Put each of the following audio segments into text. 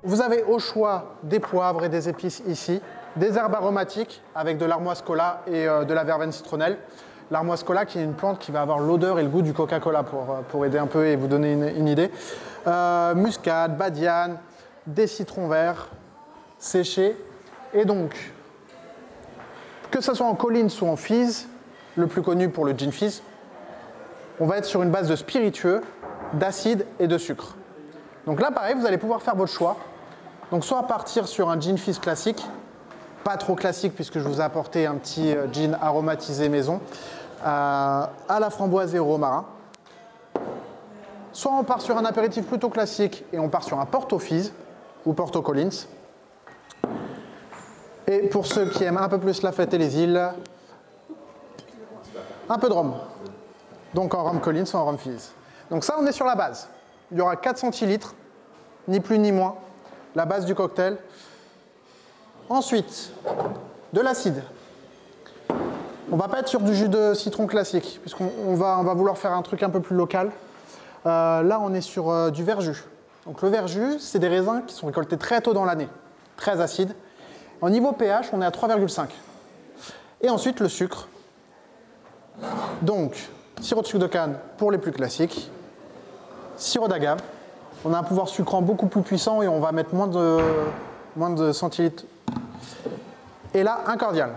Vous avez au choix des poivres et des épices ici, des herbes aromatiques avec de l'armoise cola et de la verveine citronnelle. L'armoise cola qui est une plante qui va avoir l'odeur et le goût du Coca-Cola pour aider un peu et vous donner une idée. Muscade, badiane, des citrons verts séchés. Et donc, que ce soit en Collins ou en fizz, le plus connu pour le gin fizz, on va être sur une base de spiritueux, d'acide et de sucre. Donc là, pareil, vous allez pouvoir faire votre choix. Donc soit partir sur un gin fizz classique, pas trop classique puisque je vous ai apporté un petit gin aromatisé maison, à la framboise et au romarin. Soit on part sur un apéritif plutôt classique et on part sur un Porto Fizz ou Porto Collins. Et pour ceux qui aiment un peu plus la fête et les îles, un peu de rhum. Donc en rhum Collins ou en rhum Fizz. Donc ça, on est sur la base. Il y aura 4 centilitres, ni plus ni moins, la base du cocktail. Ensuite, de l'acide. On ne va pas être sur du jus de citron classique, puisqu'on va vouloir faire un truc un peu plus local. Là, on est sur du verjus. Donc le verjus, c'est des raisins qui sont récoltés très tôt dans l'année, très acides. Au niveau pH, on est à 3,5. Et ensuite, le sucre. Donc, sirop de sucre de canne pour les plus classiques. Sirop d'agave. On a un pouvoir sucrant beaucoup plus puissant et on va mettre moins de centilitres. Et là, un cordial.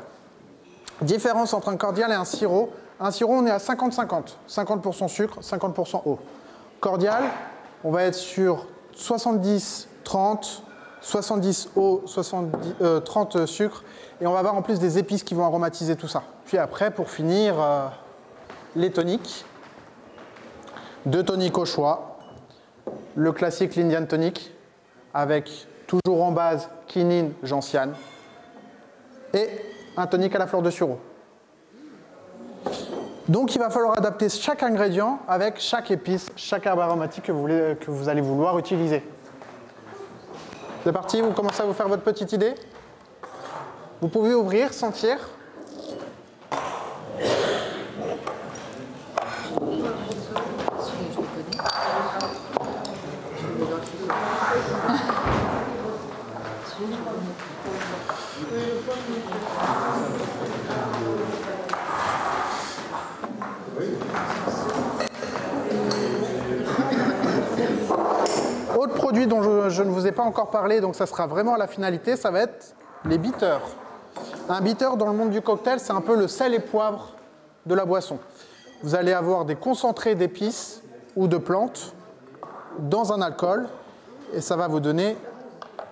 Différence entre un cordial et un sirop. Un sirop, on est à 50-50. 50% sucre, 50% eau. Cordial, on va être sur 70-30, 70 eau, 30 sucre. Et on va avoir en plus des épices qui vont aromatiser tout ça. Puis après, pour finir, les toniques. 2 toniques au choix. Le classique, l'Indian Tonic, avec toujours en base quinine, gentiane. Et un tonique à la fleur de sureau. Donc il va falloir adapter chaque ingrédient avec chaque épice, chaque herbe aromatique que vous allez vouloir utiliser. C'est parti, vous commencez à vous faire votre petite idée. Vous pouvez ouvrir, sentir. Autre produit dont je ne vous ai pas encore parlé, donc ça sera vraiment à la finalité, ça va être les bitters. Un bitter dans le monde du cocktail, c'est un peu le sel et poivre de la boisson. Vous allez avoir des concentrés d'épices ou de plantes dans un alcool et ça va vous donner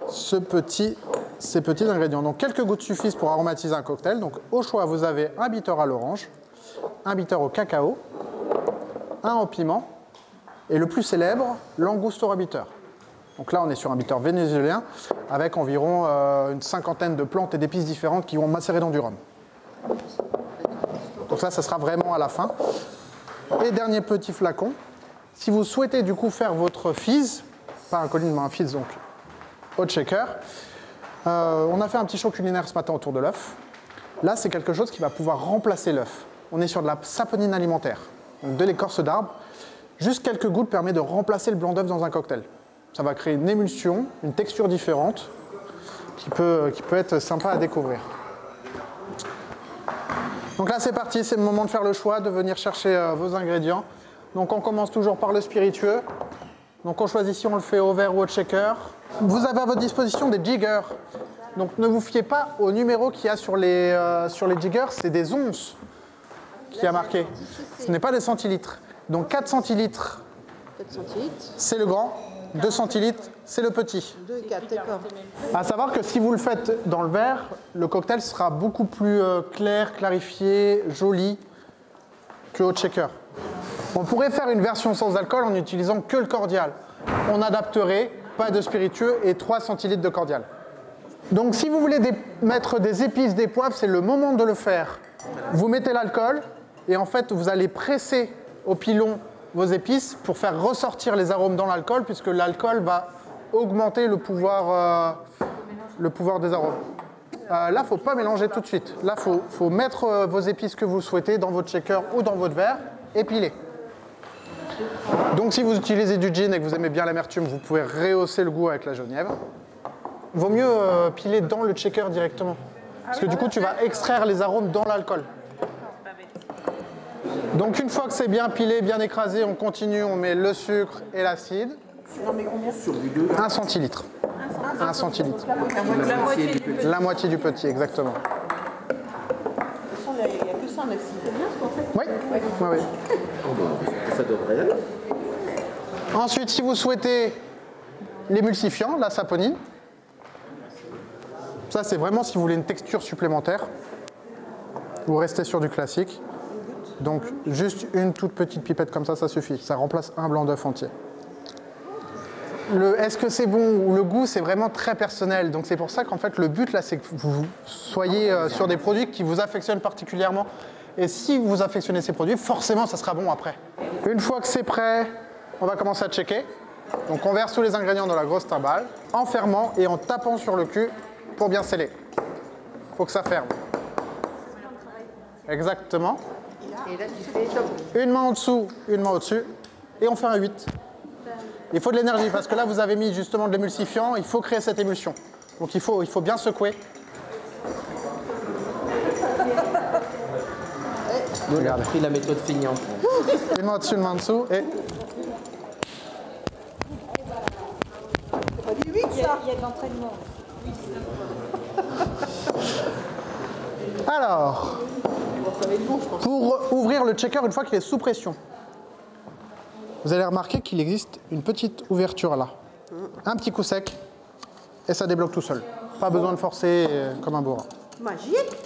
ces petits ingrédients. Donc quelques gouttes suffisent pour aromatiser un cocktail. Donc au choix, vous avez un bitter à l'orange, un bitter au cacao, un au piment et le plus célèbre, l'Angostura bitter. Donc là, on est sur un bitter vénézuélien avec environ une cinquantaine de plantes et d'épices différentes qui vont macérer dans du rhum. Donc ça sera vraiment à la fin. Et dernier petit flacon. Si vous souhaitez du coup faire votre fizz, pas un Collins mais un fizz, donc hot shaker, on a fait un petit show culinaire ce matin autour de l'œuf. Là, c'est quelque chose qui va pouvoir remplacer l'œuf. On est sur de la saponine alimentaire, donc de l'écorce d'arbre. Juste quelques gouttes permet de remplacer le blanc d'œuf dans un cocktail. Ça va créer une émulsion, une texture différente qui peut être sympa à découvrir. Donc là, c'est parti, c'est le moment de faire le choix, de venir chercher vos ingrédients. Donc on commence toujours par le spiritueux. Donc on choisit si on le fait au verre ou au shaker. Vous avez à votre disposition des jiggers. Donc ne vous fiez pas au numéro qu'il y a sur les jiggers, c'est des onces qui a marqué. Ce n'est pas des centilitres. Donc 4 centilitres, c'est le grand. 2 centilitres, c'est le petit. 2, 4, d'accord. À savoir que si vous le faites dans le verre, le cocktail sera beaucoup plus clair, clarifié, joli que au shaker. On pourrait faire une version sans alcool en n'utilisant que le cordial. On adapterait, pas de spiritueux et 3 centilitres de cordial. Donc si vous voulez mettre des épices, des poivres, c'est le moment de le faire. Vous mettez l'alcool et en fait vous allez presser au pilon vos épices pour faire ressortir les arômes dans l'alcool puisque l'alcool va augmenter le pouvoir des arômes. Là, il ne faut pas mélanger tout de suite. Là, il faut mettre vos épices que vous souhaitez dans votre shaker ou dans votre verre et piler. Donc si vous utilisez du gin et que vous aimez bien l'amertume, vous pouvez rehausser le goût avec la genièvre. Vaut mieux piler dans le shaker directement. Parce que du coup, tu vas extraire les arômes dans l'alcool. Donc une fois que c'est bien pilé, bien écrasé, on continue, on met le sucre et l'acide. 1 centilitre. 1 centilitre. La moitié du petit, exactement. Il n'y a que ça en acide. C'est bien ce qu'on fait. Oui, oui. Ça devrait aller. Ensuite, si vous souhaitez l'émulsifiant, la saponine, ça c'est vraiment si vous voulez une texture supplémentaire, vous restez sur du classique. Donc juste une toute petite pipette comme ça suffit. Ça remplace un blanc d'œuf entier. Est-ce que c'est bon ou le goût, c'est vraiment très personnel. Donc c'est pour ça qu'en fait le but là, c'est que vous soyez sur des produits qui vous affectionnent particulièrement. Et si vous affectionnez ces produits, forcément ça sera bon après. Une fois que c'est prêt, on va commencer à checker. Donc on verse tous les ingrédients dans la grosse timbale, en fermant et en tapant sur le cul pour bien sceller. Il faut que ça ferme. Exactement. Et là, tu fais Une main en dessous, une main au-dessus, et on fait un 8. Il faut de l'énergie, parce que là, vous avez mis justement de l'émulsifiant, il faut créer cette émulsion. Donc il faut bien secouer. Nous, on a pris la méthode feignante. Une main au-dessus, une main en dessous, et... c'est pas du 8 ça. Il y a de l'entraînement. Alors, Ça va être bon, je pense. pour ouvrir le checker une fois qu'il est sous pression, vous allez remarquer qu'il existe une petite ouverture là. Un petit coup sec, et ça débloque tout seul. Pas besoin de forcer comme un bourrin. Magique.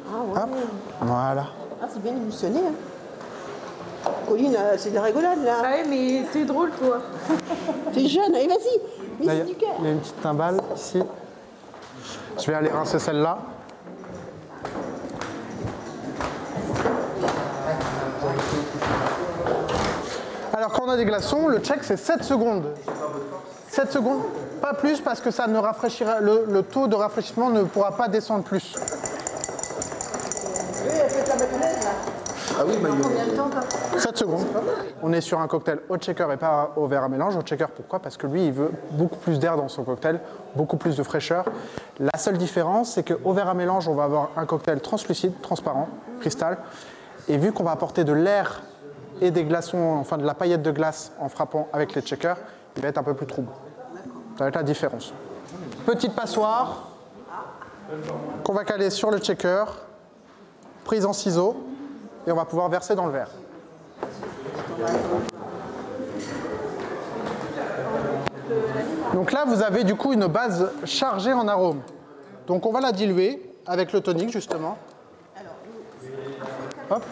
Ah ouais. Hop, voilà. Ah, c'est bien émulsionné. Hein. Colline, c'est de la rigolade là. Ouais, mais t'es drôle, toi. T'es jeune, allez vas-y. Mais Là, c'est du cœur. il y a une petite timbale ici. Je vais aller rincer celle-là. Alors quand on a des glaçons, le check c'est 7 secondes. 7 secondes, pas plus parce que ça ne rafraîchira, le taux de rafraîchissement ne pourra pas descendre plus. Ah oui, Combien de temps, papa 7 secondes. On est sur un cocktail au shaker et pas au verre à mélange. Au shaker, pourquoi? Parce que lui, il veut beaucoup plus d'air dans son cocktail, beaucoup plus de fraîcheur. La seule différence, c'est qu'au verre à mélange, on va avoir un cocktail translucide, transparent, cristal. Et vu qu'on va apporter de l'air et des glaçons, enfin de la paillette de glace en frappant avec les shakers, il va être un peu plus trouble. Ça va être la différence. Petite passoire qu'on va caler sur le shaker, prise en ciseau, et on va pouvoir verser dans le verre. Donc là, vous avez du coup une base chargée en arômes. Donc on va la diluer avec le tonique justement. Hop.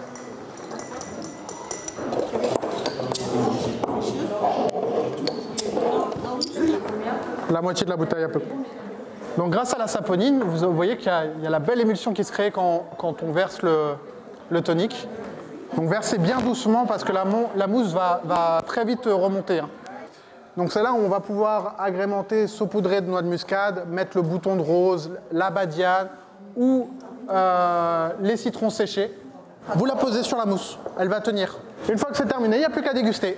La moitié de la bouteille à peu près. Donc grâce à la saponine, vous voyez qu'il y a la belle émulsion qui se crée quand on verse le tonique. Donc versez bien doucement parce que la mousse va très vite remonter. Hein. Donc c'est là où on va pouvoir agrémenter, saupoudrer de noix de muscade, mettre le bouton de rose, la badiane ou les citrons séchés. Vous la posez sur la mousse, elle va tenir. Une fois que c'est terminé, il n'y a plus qu'à déguster.